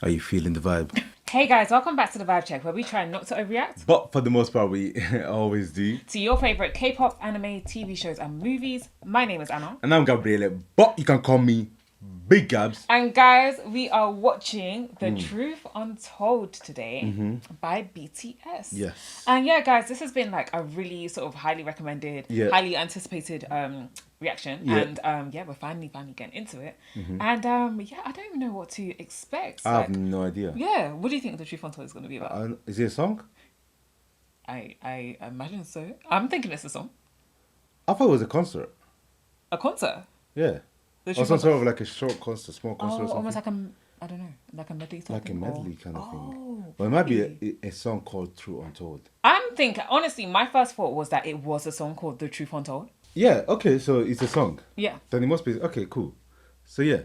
Are you feeling the vibe? Hey guys, welcome back to the Vibe Check, where we try not to overreact But for the most part, we always do. to your favorite K-pop, anime, TV shows, and movies. My name is Anna. And I'm Gabriele, but you can call me Big Gabs. And guys, we are watching The Truth Untold today by BTS. Yes. And yeah, guys, this has been like a really sort of highly recommended, highly anticipated reaction. Yeah. And yeah, we're finally getting into it. And yeah, I don't even know what to expect. I have no idea. Yeah, what do you think The Truth Untold is going to be about? Is it a song? I imagine so. I'm thinking it's a song. I thought it was a concert. A concert? Yeah. The Or Truth some Untold. sort of like a short concert, small concert or something. Almost like I don't know, like a medley song. Like a medley kind of thing. Oh, Well, it might be a song called True Untold. I'm thinking, honestly, my first thought was that it was a song called The Truth Untold. Yeah, okay, so it's a song. Yeah. Then it must be, okay, cool. So yeah,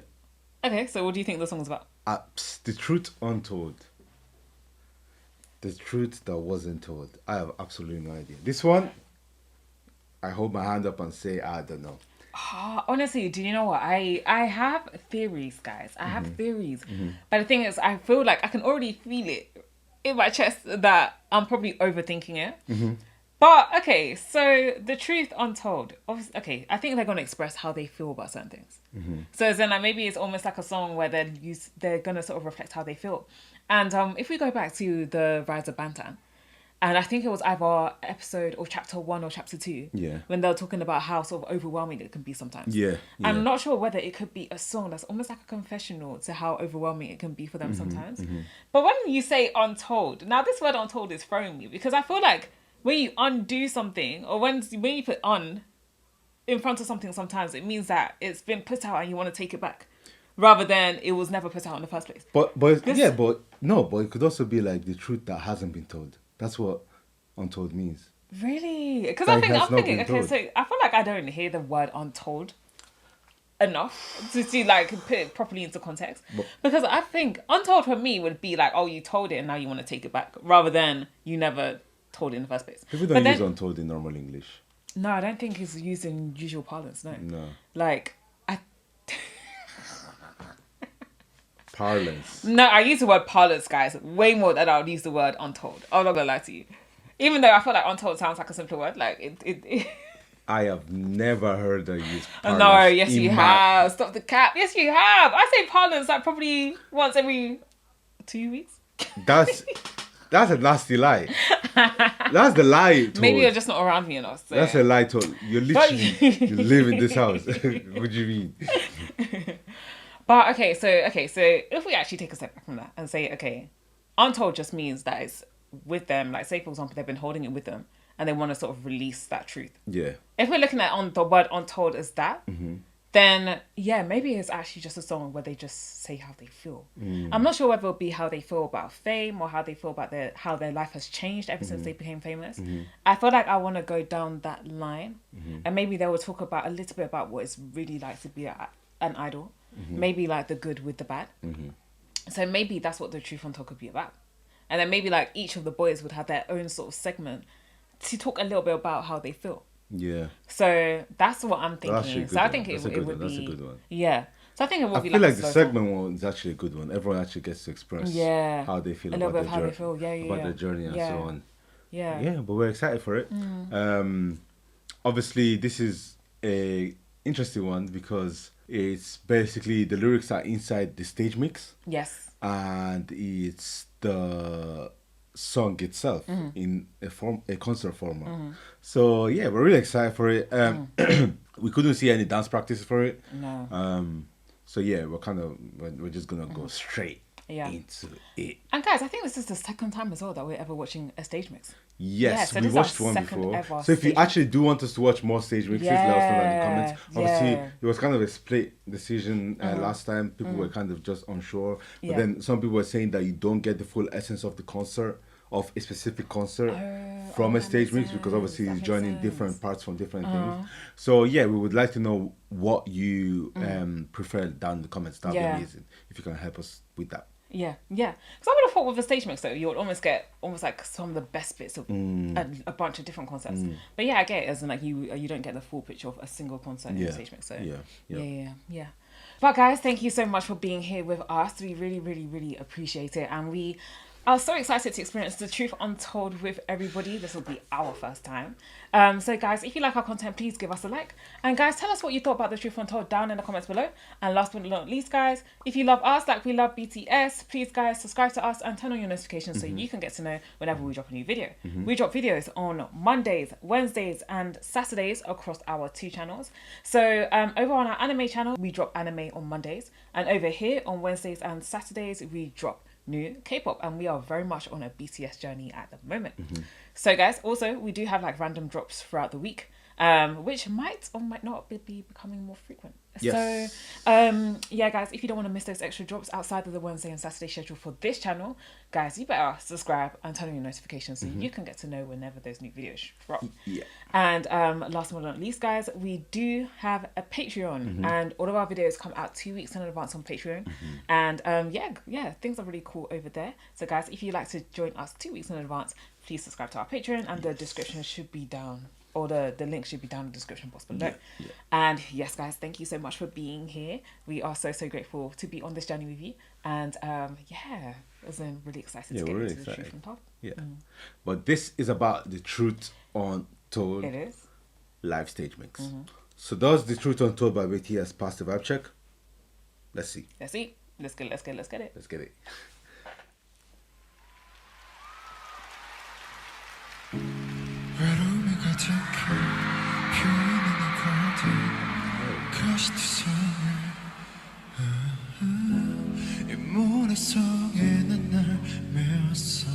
Okay, so what do you think the song's about? The Truth Untold. The truth that wasn't told. I have absolutely no idea. This one, I hold my hand up and say, I don't know. Honestly, do you know what? I have theories, guys. I have theories. But the thing is, I feel like I can already feel it in my chest that I'm probably overthinking it. But, okay, so The Truth Untold. Obviously, okay, I think they're going to express how they feel about certain things. So then like, maybe it's almost like a song where they're going to sort of reflect how they feel. And if we go back to the Rise of Bantan, and I think it was either episode or chapter 1 or chapter 2, Yeah. when they're talking about how sort of overwhelming it can be sometimes. Yeah. I'm not sure whether it could be a song that's almost like a confessional to how overwhelming it can be for them sometimes. But when you say untold, now this word untold is throwing me because I feel like when you undo something or when you put un in front of something, sometimes it means that it's been put out and you want to take it back rather than it was never put out in the first place. But it could also be like the truth that hasn't been told. That's what untold means. Really? Because Like, I'm has not thinking, been okay, told. so I feel like I don't hear the word untold enough to like put it properly into context. Because I think untold for me would be like, oh, you told it and now you want to take it back, rather than you never told it in the first place. People But don't then- use untold in normal English. No, I don't think it's used in usual parlance. No. No. Like Parlance. no, I use the word parlance, guys, way more than I would use the word untold. I'm not gonna lie to you. Even though I feel like untold sounds like a simpler word, like it I have never heard her use parlance. No, yes in you my- have. Stop the cap. Yes you have. I say parlance like probably once every 2 weeks. That's a nasty lie. That's the lie told. Maybe you're just not around me enough. So. That's a lie told. You're literally you live in this house. What do you mean? But okay, so if we actually take a step back from that and say, okay, untold just means that it's with them. Like say for example, they've been holding it with them and they want to sort of release that truth. Yeah. If we're looking at the word untold as that, then yeah, maybe it's actually just a song where they just say how they feel. I'm not sure whether it'll be how they feel about fame or how they feel about how their life has changed ever since they became famous. I feel like I want to go down that line, and maybe they will talk about a little bit about what it's really like to be an idol, maybe like the good with the bad. So maybe that's what The Truth Untold could be about, and then maybe like each of the boys would have their own sort of segment to talk a little bit about how they feel. Yeah. So that's what I'm That's thinking. a good So I one. think That's it a good would one. be. That's a good one. Yeah. So I think it will I be feel like like a the slow segment song. one is actually a good one. Everyone actually gets to express Yeah. how they feel A little about bit of how they feel. Yeah, about their journey and yeah. so on. Yeah. Yeah, but we're excited for it. Obviously, this is a interesting one because it's basically the lyrics are inside the stage mix Yes. and it's the song itself in a concert format. So yeah, we're really excited for it. We couldn't see any dance practices for it. No. So yeah, we're just gonna go straight Yeah. into it. And guys, I think this is the second time as well that we're ever watching a stage mix. Yes, so we this is our watched one second before. ever So if you stage actually do want us to watch more stage mixes, let us know in the comments. Obviously, yeah. it was kind of a split decision last time. People were kind of just unsure. But Yeah. then some people were saying that you don't get the full essence of the concert, of a specific concert from a that stage makes mix because obviously sense. it's That makes joining sense. different parts from different things. So yeah, we would like to know what you prefer down in the comments. That would Yeah. be amazing if you can help us with that. Yeah. Because I would have thought with a stage mix though, you would almost get like some of the best bits of a bunch of different concerts. But yeah, I get it as in like you don't get the full picture of a single concert in a stage mix. So Yeah. yeah. But guys, thank you so much for being here with us. We really, really, really appreciate it. And we are so excited to experience the truth untold with everybody. This will be our first time. So guys, if you like our content, please give us a like. And guys, tell us what you thought about the truth untold down in the comments below. And last but not least, guys, if you love us like we love BTS, please guys, subscribe to us and turn on your notifications so you can get to know whenever we drop a new video. We drop videos on Mondays, Wednesdays and Saturdays across our 2 channels. So over on our anime channel, we drop anime on Mondays. And over here on Wednesdays and Saturdays, we drop new K-pop, and we are very much on a BTS journey at the moment. So guys, also we do have like random drops throughout the week, which might or might not be becoming more frequent. Yes. So yeah guys, if you don't want to miss those extra drops outside of the Wednesday and Saturday schedule for this channel, guys, you better subscribe and turn on your notifications so you can get to know whenever those new videos drop. And last but not least, guys, we do have a Patreon, and all of our videos come out 2 weeks in advance on Patreon. And yeah, things are really cool over there. So guys, if you'd like to join us 2 weeks in advance, please subscribe to our Patreon, and the description should be down, or the link should be down in the description box below. And yes guys, thank you so much for being here. We are so grateful to be on this journey with you. And yeah, I'm really excited to get really into the truth untold. But this is about the truth untold It is live stage mix. So does the truth untold by BTS pass the vibe check? Let's see. Let's see. Let's get it. Let's get it. 외로움이 가득해 피어있는 이 가시투성을 이 모래 속에 난 날 메웠어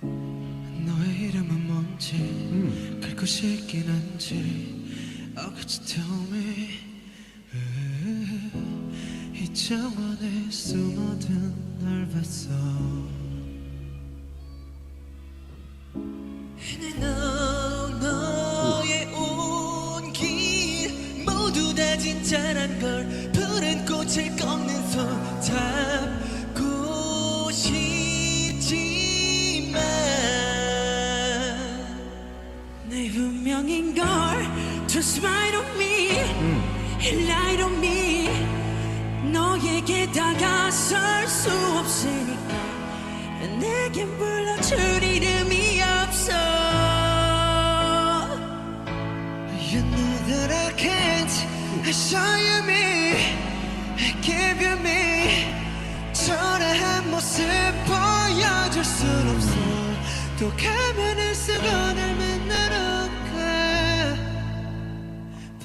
너의 이름은 뭔지 갈 곳이 있긴 한지 Oh could you tell me 이 정원에 숨어든 널 봤어 너의 온기 모두 다 진짜란 걸 푸른 꽃을 꺾는 손 잡고 싶지만 내 운명인 걸 Just right on me Light on me 너에게 다가설 수 없으니까 내겐 불러줄 이름이 없어 You know that I can't I saw you me I gave you me 초라한 모습 보여줄 순 없어 또 가면을 쓰고 날 만나러 가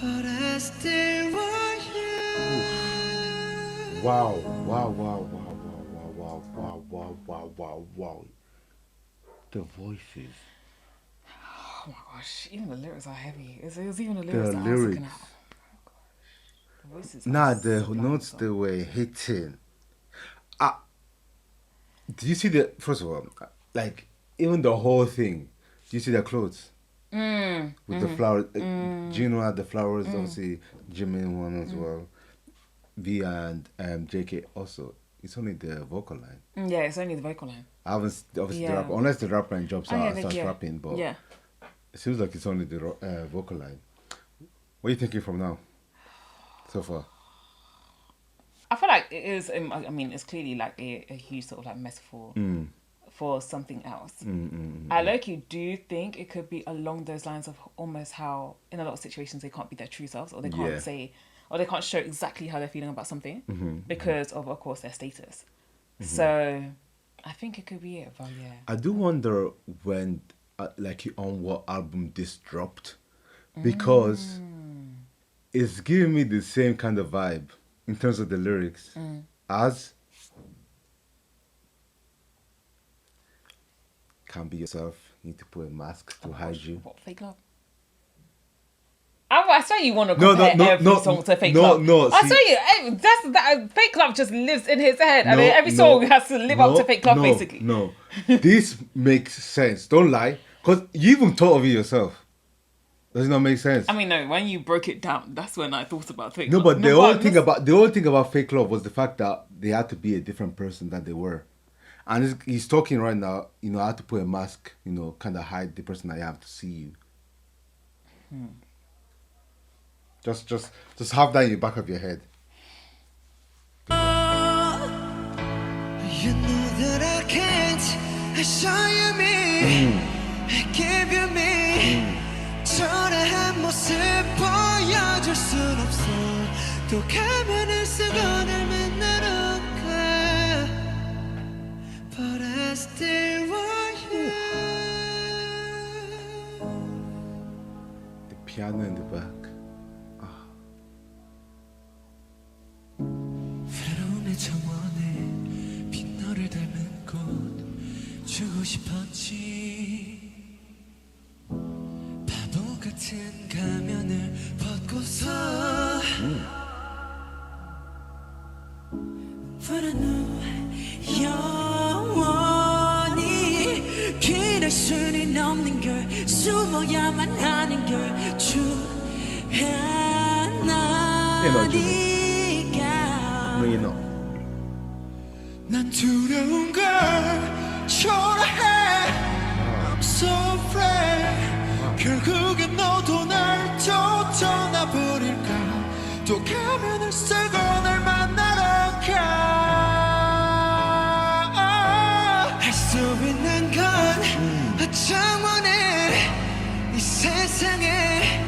But I still want you Wow. The voices. Oh my gosh, even the lyrics are heavy. It was even the lyrics that I was lyrics. looking at. Oh gosh. The voices Nah, are the so notes bad. they were hitting. Do you see the first of all, like even the whole thing? Do you see their clothes? With the flowers. Gino had the flowers, obviously Jimin one as well. V and JK also. It's only the vocal line. Yeah, it's only the vocal line. I haven't obviously Yeah. unless the rap line drops out and yeah, starts yeah. rapping, but Yeah. it seems like it's only the vocal line. What are you thinking from now? So far. I feel like it is, I mean, it's clearly like a huge sort of like metaphor for something else. I low-key do think it could be along those lines of almost how in a lot of situations they can't be their true selves, or they can't Yeah. say, or they can't show exactly how they're feeling about something because of course, their status. So I think it could be it, but yeah. I do wonder when, like, on what album this dropped, because it's giving me the same kind of vibe in terms of the lyrics as "Can't be yourself, need to put a mask to hide you." What, Fake Love? I swear you want to compare every song to Fake Love. I see- swear that Fake Love just lives in his head, and then every song has to live up to Fake Love, basically. No, this makes sense. Don't lie, because you even thought of it yourself. Does it not make sense? I mean, no. When you broke it down, that's when I thought about Fake No, Love. but the whole thing about Fake Love was the fact that they had to be a different person than they were. And he's talking right now, I had to put a mask, kind of hide the person I have to see you. Just have that in the back of your head. You know that I can't. I saw you me. I give you me. 초라한 모습 보여줄 순 없어. 또 가면을 쓰고 날 만나러 가. But I still want you. The piano in the back. 외로움의 정원에 빈 너를 닮은 꽃 주고 싶었지. 바보 같은 가면을 벗고서 But I know 영원히 기댈 수는 없는 걸 숨어야만 하는 걸 주하나니까 No, you know. 난 두려운 걸 초라해 I'm so afraid 결국엔 너도 날 쫓아나버릴까 또 가면을 쓰고 날 만나러 가할 수 있는 건 어쩌원해 이 세상에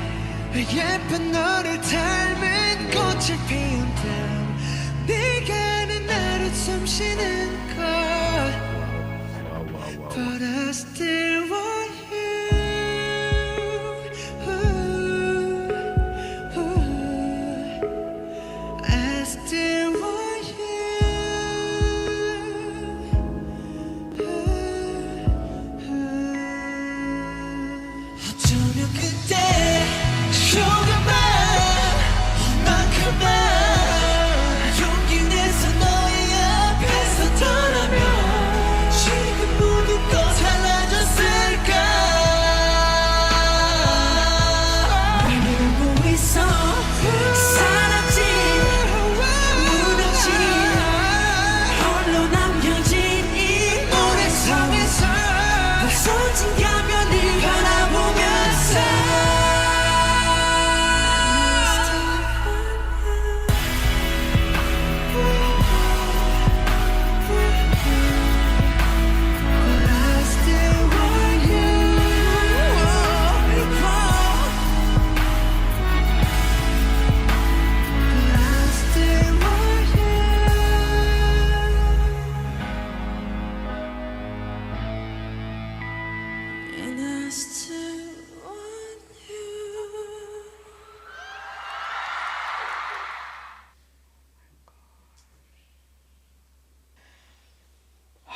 예쁜 너를 닮은 꽃을 피운 다음 네가 아는 나를 숨 쉬는 것 But I still want you I still want you 어쩌면 그때 조금만 이만큼만 용기 내서 너의 앞에서 떠나면 지금 모든 것 달라졌을까 널 보고 있어 사라진 무너진 홀로 남겨진 이 모래성에서 벗어진 가면을 바라보면서 But I still want you But I still want you And I still want you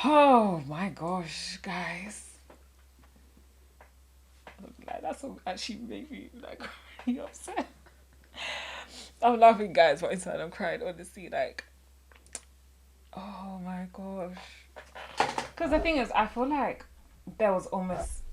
Oh my gosh, guys. Like, that song actually made me like really upset. I'm laughing, guys, but inside I'm crying, honestly. Like, oh my gosh. Because the thing is, I feel like there was almost.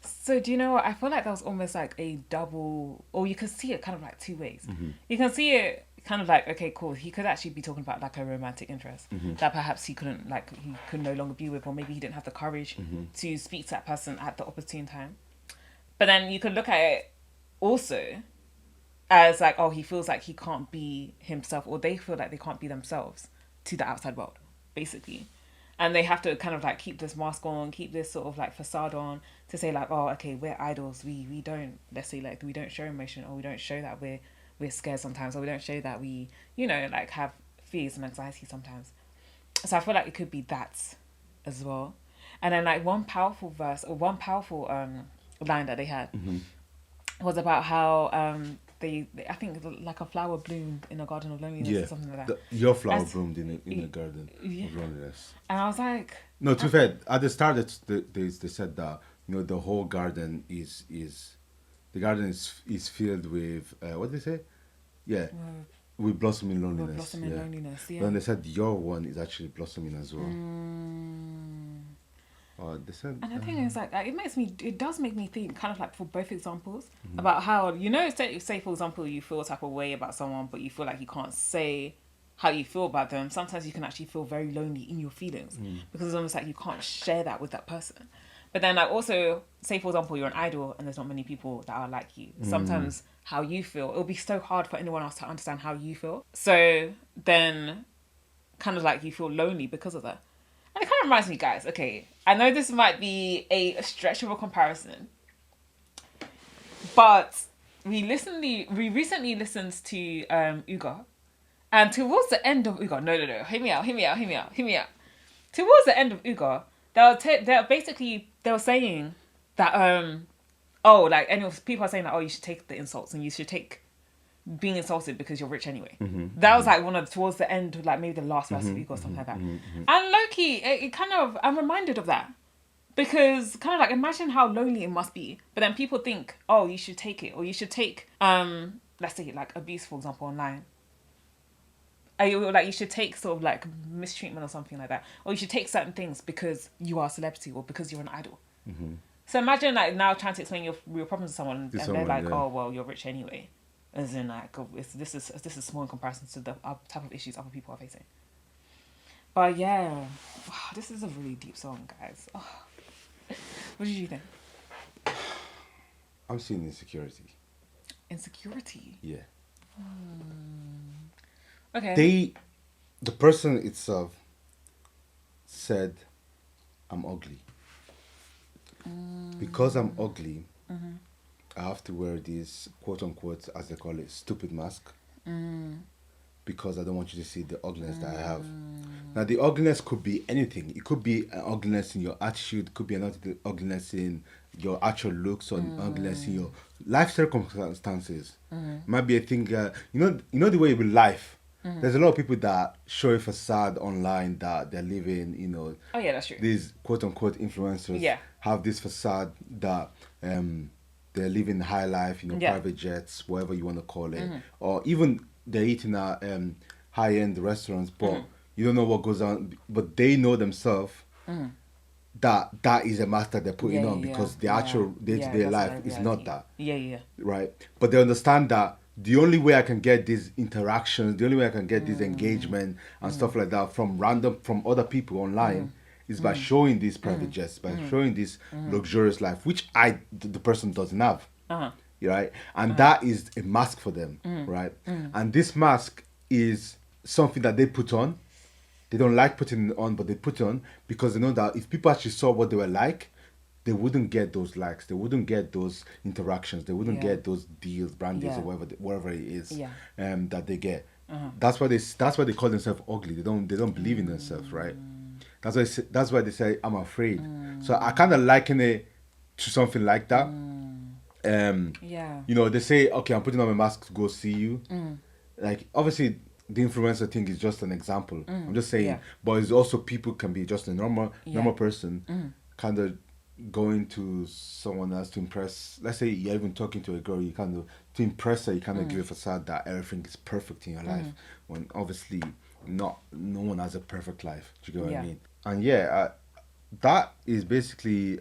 So, do you know what? I feel like there was almost like a double, or you could see it kind of like two ways. You can see it kind of like, okay, cool. He could actually be talking about like a romantic interest that perhaps he couldn't, like, he could no longer be with, or maybe he didn't have the courage to speak to that person at the opportune time. But then you could look at it also as like, oh, he feels like he can't be himself, or they feel like they can't be themselves to the outside world, basically. And they have to kind of like keep this mask on, keep this sort of like facade on to say like, oh, okay, we're idols. We don't, let's say like, we don't show emotion, or we don't show that we're scared sometimes, or we don't show that we, you know, like have fears and anxiety sometimes. So I feel like it could be that as well. And then like one powerful verse, or one powerful line that they had was about how they I think like a flower bloomed in a garden of loneliness or something like that. Your flower That's- bloomed in a garden Yeah. of loneliness. And I was like, No, to be fair, at the start they said that, you know, the whole garden is filled with what did they say? Yeah, with blossoming loneliness. blossoming loneliness, yeah. But then they said your one is actually blossoming as well. They said, and the thing is, like, it does make me think, kind of like for both examples, about how, you know, say for example, you feel a type of way about someone, but you feel like you can't say how you feel about them. Sometimes you can actually feel very lonely in your feelings because it's almost like you can't share that with that person. But then like also, say for example, you're an idol and there's not many people that are like you. Sometimes how you feel, it'll be so hard for anyone else to understand how you feel. So then kind of like you feel lonely because of that. And it kind of reminds me, guys, okay, I know this might be a stretch of a comparison, but we recently listened to Uga. And towards the end of Uga, no, hear me out. Towards the end of Uga, they were saying that people are saying that, oh, you should take the insults and you should take being insulted because you're rich anyway. That was like towards the end, like maybe the last verse of Uga or something like that. And low-key, it kind of, I'm reminded of that. Because kind of like imagine how lonely it must be. But then people think, oh, you should take it. Or you should take, let's say like abuse, for example, online. You should take sort of like mistreatment or something like that. Or you should take certain things because you are a celebrity or because you're an idol. So imagine like now trying to explain your problems to someone they're like, oh, well, you're rich anyway. As in like, this is small in comparison to the type of issues other people are facing. But yeah, wow, this is a really deep song, guys. Oh. What did you think? I'm seeing insecurity. Insecurity? Yeah. Okay. The person itself said, I'm ugly. Because I'm ugly, I have to wear this, quote unquote, as they call it, stupid mask. Because I don't want you to see the ugliness that I have. Now, the ugliness could be anything. It could be an ugliness in your attitude. It could be an ugliness in your actual looks, or an ugliness in your life circumstances. It might be a thing. You know the way with life. There's a lot of people that show a facade online that they're living. Oh yeah, that's true. These quote unquote influencers have this facade that they're living high life. Private jets, whatever you want to call it, or even they're eating at high-end restaurants, but you don't know what goes on. But they know themselves that is a mask that they're putting on, because the actual day-to-day life is not that. Right? But they understand that the only way I can get these interactions, the only way I can get this engagement and stuff like that from other people online is by showing these private jets, by showing this luxurious life, which the person doesn't have. Right? And that is a mask for them, right? And this mask is something that they put on. They don't like putting it on, but they put it on because they know that if people actually saw what they were like, they wouldn't get those likes, they wouldn't get those interactions, they wouldn't get those deals, brand deals, or whatever it is that they get. That's why they call themselves ugly. They don't believe in themselves, right? That's why they say I'm afraid. So I kind of liken it to something like that. They say, okay, I'm putting on my mask to go see you. Like, obviously the influencer thing is just an example. I'm just saying, but it's also, people can be just a normal person, kind of going to someone else to impress. Let's say you're even talking to a girl, you kind of, to impress her, you kind of give a facade that everything is perfect in your life, when obviously no one has a perfect life. Do you get what I mean? And that is basically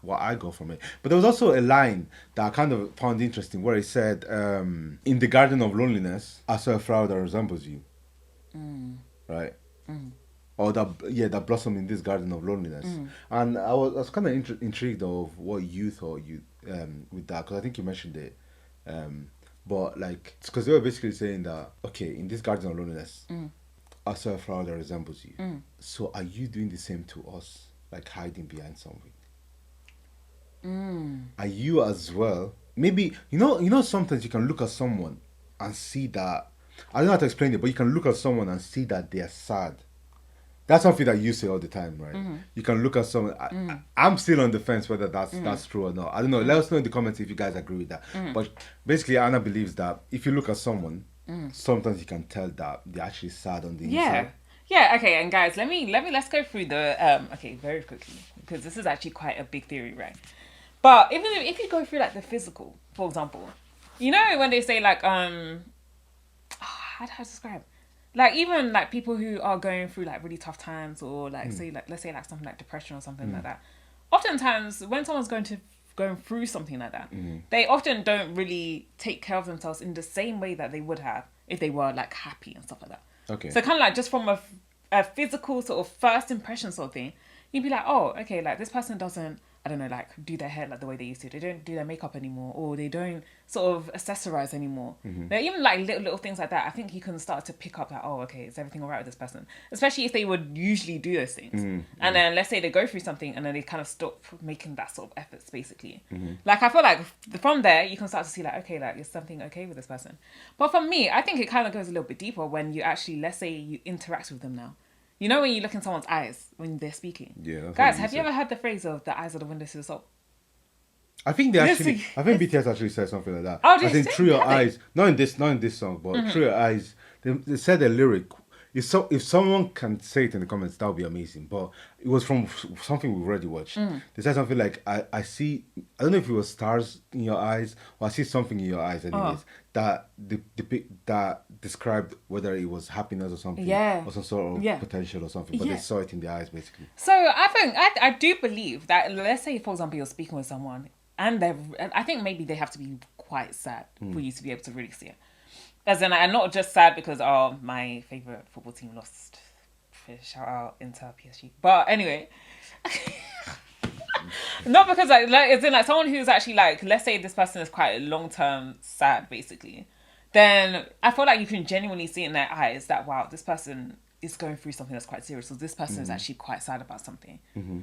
what I got from it. But there was also a line that I kind of found interesting, where it said, in the garden of loneliness, I saw a flower that resembles you. Right? Or that blossomed in this garden of loneliness. And I was kind of intrigued of what you thought with that, because I think you mentioned it. But like, because they were basically saying that, okay, in this garden of loneliness, I saw a flower that resembles you. So are you doing the same to us, like hiding behind something? Are you as well? Maybe sometimes you can look at someone and see that, I don't know how to explain it, but you can look at someone and see that they're sad. That's something that you say all the time, right? You can look at someone. I'm still on the fence whether that's true or not. I don't know. Let us know in the comments if you guys agree with that. But basically, Anna believes that if you look at someone, sometimes you can tell that they're actually sad on the inside. Yeah. Okay. And guys, let's go through the very quickly, because this is actually quite a big theory, right? But even if you go through like the physical, for example, when they say like how do I describe? Like, even like people who are going through like really tough times, or like let's say like something like depression or something like that. Oftentimes when someone's going through something like that, they often don't really take care of themselves in the same way that they would have if they were like happy and stuff like that. Okay. So kind of like just from a physical sort of first impression sort of thing, You'd be like, oh, okay, like this person doesn't, I don't know, like do their hair like the way they used to. They don't do their makeup anymore, or they don't sort of accessorize anymore. There are even like little things like that. I think you can start to pick up that, oh, okay, is everything all right with this person? Especially if they would usually do those things. And then let's say they go through something and then they kind of stop making that sort of efforts, basically. Like, I feel like from there, you can start to see like, okay, like is something okay with this person? But for me, I think it kind of goes a little bit deeper when you actually, let's say you interact with them now. You know when you look in someone's eyes when they're speaking? Yeah. Guys, have you ever heard the phrase of the eyes are the windows to the soul? I think they actually. Listen, I think BTS actually said something like that. Oh, they I think said- through your have they? eyes, not in this song, but through your eyes. They said a lyric. If someone can say it in the comments, that would be amazing. But it was from something we've already watched. They said something like, "I see." I don't know if it was stars in your eyes or I see something in your eyes. Anyways, that that described whether it was happiness or something, Yeah. or some sort of Yeah. potential or something. But Yeah. they saw it in the eyes, basically. So I think I do believe that, let's say for example you're speaking with someone and I think maybe they have to be quite sad for you to be able to really see it. As in, and not just sad because my favorite football team lost. Shout out Inter PSG. But anyway, not because like it's in like someone who's actually like, let's say this person is quite long term sad basically. Then I feel like you can genuinely see in their eyes that wow, this person is going through something that's quite serious, or this person is actually quite sad about something.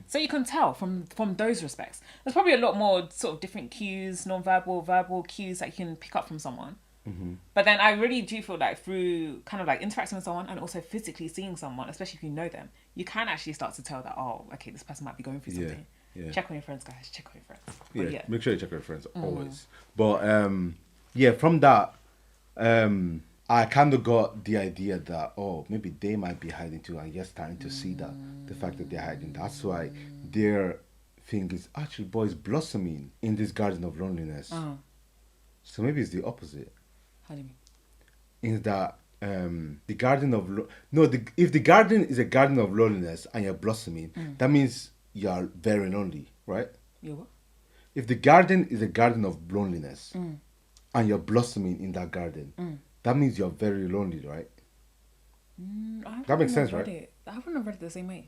So you can tell from those respects. There's probably a lot more sort of different cues, non-verbal, verbal cues that you can pick up from someone. But then I really do feel like through kind of like interacting with someone and also physically seeing someone, especially if you know them, you can actually start to tell that, oh, okay, this person might be going through Yeah, something. yeah. Check on your friends, guys. Check on your friends. But Yeah, make sure you check your friends always. But yeah, from that, I kind of got the idea that maybe they might be hiding too, and you're starting to see that the fact that they're hiding. That's why their thing is actually boys blossoming in this garden of loneliness. So maybe it's the opposite. How do you mean? In that the garden of if the garden is a garden of loneliness and you're blossoming, that means you're very lonely, right? You what? If the garden is a garden of loneliness and you're blossoming in that garden, that means you're very lonely, right? That makes sense, right? I wouldn't have read it the same way.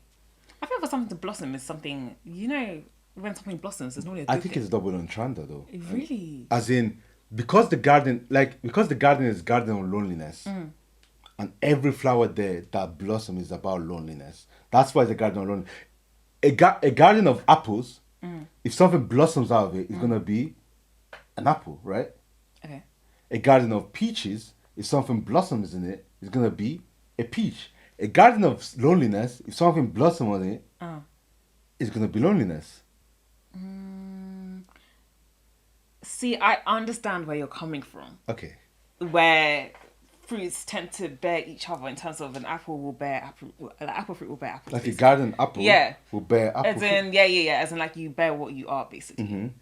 I feel for something to blossom is something, you know, when something blossoms, there's normally a good I think thing. it's double entendre though. Really? As in, because the garden is garden of loneliness, and every flower there that blossom is about loneliness. That's why it's a garden of loneliness. A garden of apples, if something blossoms out of it, it's gonna be an apple, right? Okay. A garden of peaches, if something blossoms in it, it's gonna be a peach. A garden of loneliness, if something blossoms on it, it's gonna be loneliness. See, I understand where you're coming from. Okay. Where fruits tend to bear each other in terms of an apple will bear apple, an apple fruit will bear apple. Like a basically. garden apple Yeah. will bear apple As fruit. in, yeah. As in, like, you bear what you are, basically.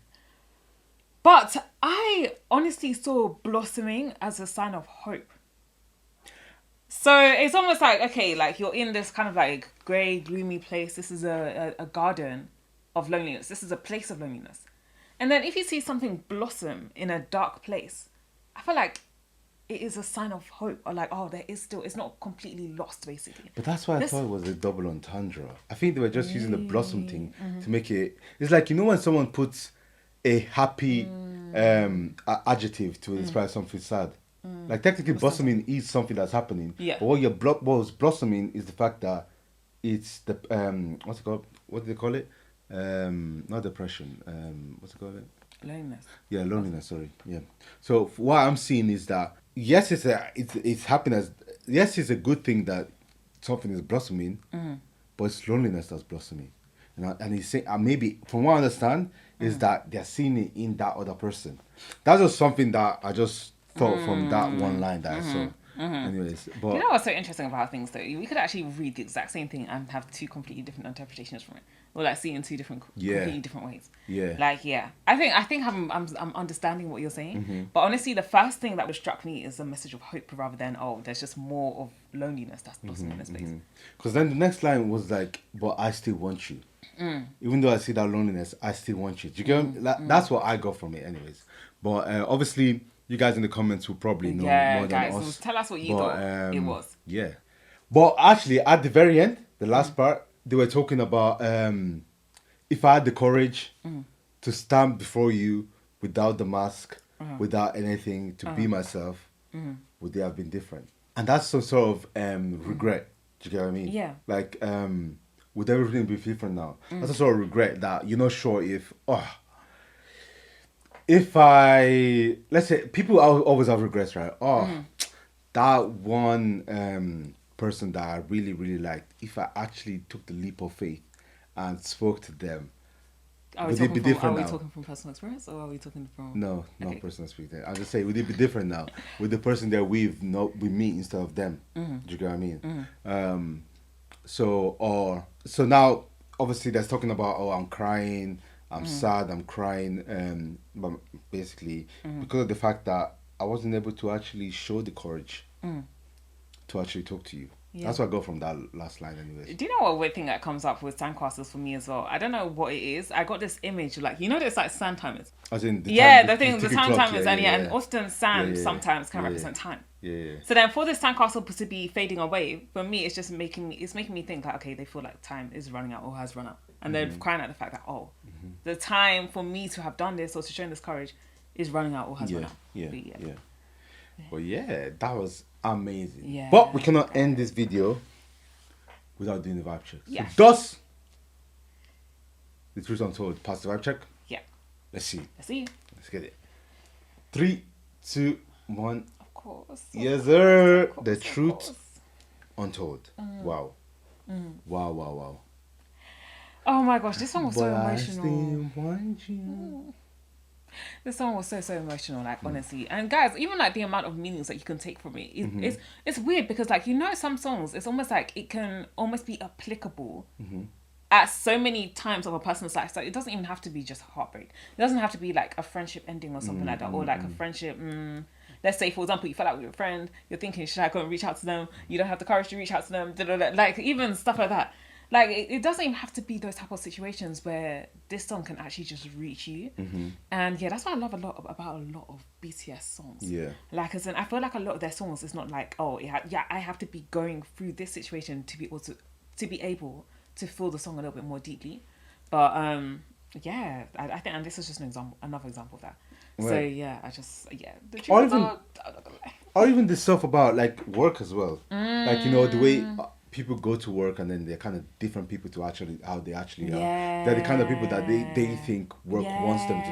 But I honestly saw blossoming as a sign of hope. So it's almost like, okay, like you're in this kind of like grey, gloomy place. This is a garden of loneliness. This is a place of loneliness. And then if you see something blossom in a dark place, I feel like it is a sign of hope. Or like, oh, there is still, it's not completely lost, basically. But that's why I thought it was a double entendre. I think they were just using the blossom thing to make it. It's like, you know, when someone puts a happy adjective to describe something sad. Like technically, blossoming is something that's happening. Yeah. But what was blossoming is the fact that it's the what's it called? What do they call it? Not depression. What's it called? Loneliness. Yeah, loneliness. Sorry. Yeah. So what I'm seeing is that yes, it's happiness. Yes, it's a good thing that something is blossoming, but it's loneliness that's blossoming. And he's saying, maybe from what I understand, is that they're seeing it in that other person. That's just something that I just thought from that one line that I saw. Anyways, but You know what's so interesting about things though? We could actually read the exact same thing and have two completely different interpretations from it, or like see it in two different, completely different ways. Yeah. Like I think I'm understanding what you're saying, but honestly, the first thing that struck me is a message of hope rather than there's just more of loneliness that's blossoming in this place. because then the next line was like, but I still want you. Even though I see that loneliness, I still want you. Do you get that's what I got from it anyways. But obviously you guys in the comments will probably know more guys, than us. so tell us what you thought it was. Yeah. But actually at the very end, the last part, they were talking about if I had the courage to stand before you without the mask, without anything, to be myself, would they have been different? And that's some sort of regret. Do you get what I mean? Yeah. Like, would everything be different now? That's a sort of regret that you're not sure if I, let's say, people always have regrets, right? That one person that I really, really liked, if I actually took the leap of faith and spoke to them, would it be different now? Are we talking from personal experience or are we talking from... No, not personal experience. I'll just say, would it be different now with the person that we meet instead of them? Do you get what I mean? So now, obviously, that's talking about, I'm crying, I'm sad, I'm crying, but basically, because of the fact that I wasn't able to actually show the courage to actually talk to you. Yeah. That's what I got from that last line anyways. Do you know what weird thing that comes up with sandcastles for me as well? I don't know what it is. I got this image, like, you know, there's like sand timers. As in the time timers, and often sand sometimes can represent time. Yeah. So then for this sandcastle to be fading away, for me, it's just making me think like, okay, they feel like time is running out or has run out. And they're crying at the fact that, the time for me to have done this or to show this courage is running out or has run out. But yeah, that was amazing. Yeah. But we cannot end this video without doing the vibe check. Yeah. So does the Truth Untold pass the vibe check? Yeah. Let's see. Let's get it. 3, 2, 1. Of course. Yes, sir. The Truth Untold. Wow. Wow. Oh my gosh, this one was so emotional. I still want you. This song was so emotional, like, honestly. And guys, even like the amount of meanings that you can take from it, it's weird because, like, you know, some songs, it's almost like it can almost be applicable at so many times of a person's life. So it doesn't even have to be just heartbreak. It doesn't have to be like a friendship ending or something like that, or like a friendship. Let's say, for example, you fell out with your friend, you're thinking, should I go and reach out to them? You don't have the courage to reach out to them. Like, even stuff like that. Like, it doesn't even have to be those type of situations where this song can actually just reach you. And yeah, that's what I love about a lot of BTS songs. Yeah. Like, as in, I feel like a lot of their songs, it's not like, I have to be going through this situation to be able to feel the song a little bit more deeply. But yeah, I think, and this is just another example of that. Right. So yeah, the truth or even the stuff about like work as well. Like, you know, the way people go to work and then they're kind of different people to actually how they actually are. They're the kind of people that they think work wants them to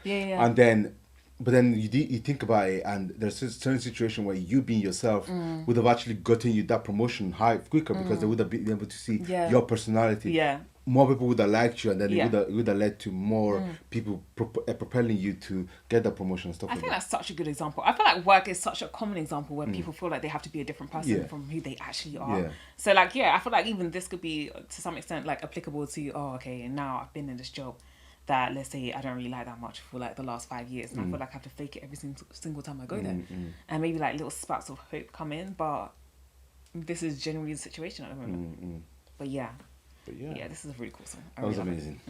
be. And then, but then you think about it, and there's a certain situation where you being yourself would have actually gotten you that promotion high quicker because they would have been able to see your personality. More people would have liked you, and then it would have led to more people propelling you to get that promotion and stuff. I think that's such a good example. I feel like work is such a common example where people feel like they have to be a different person from who they actually are. So like, I feel like even this could be to some extent like applicable to, now I've been in this job that, let's say, I don't really like that much for like the last 5 years, and I feel like I have to fake it every single time I go there, and maybe like little spouts of hope come in, but this is generally the situation at the moment. But yeah, this is a really cool song. That was amazing.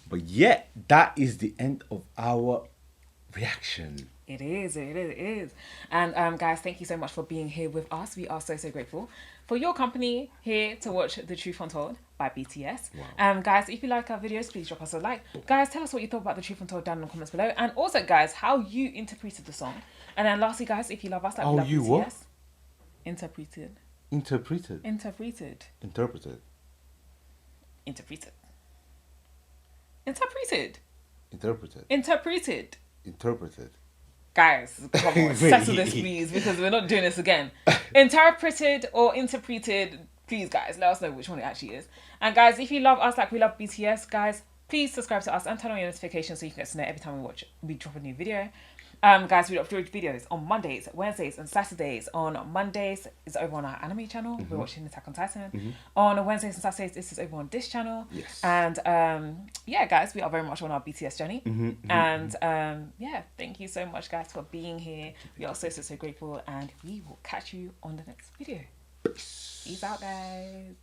But yeah, that is the end of our reaction. It is. And guys, thank you so much for being here with us. We are so grateful for your company here to watch The Truth Untold by BTS. Wow. Guys, if you like our videos, please drop us a like. Guys, tell us what you thought about The Truth Untold down in the comments below. And also, guys, how you interpreted the song. And then lastly, guys, if you love us, like we love BTS. What? Interpreted. Guys, come on, settle this, please, because we're not doing this again. Interpreted or interpreted, please, guys, let us know which one it actually is. And guys, if you love us like we love BTS, guys, please subscribe to us and turn on your notifications so you can get to know every time we drop a new video. Guys, we upload videos on Mondays, Wednesdays, and Saturdays. On Mondays, it's over on our anime channel. We're watching Attack on Titan. On Wednesdays and Saturdays, this is over on this channel. And guys, we are very much on our BTS journey. And thank you so much, guys, for being here. We are so grateful, and we will catch you on the next video. Peace out, guys.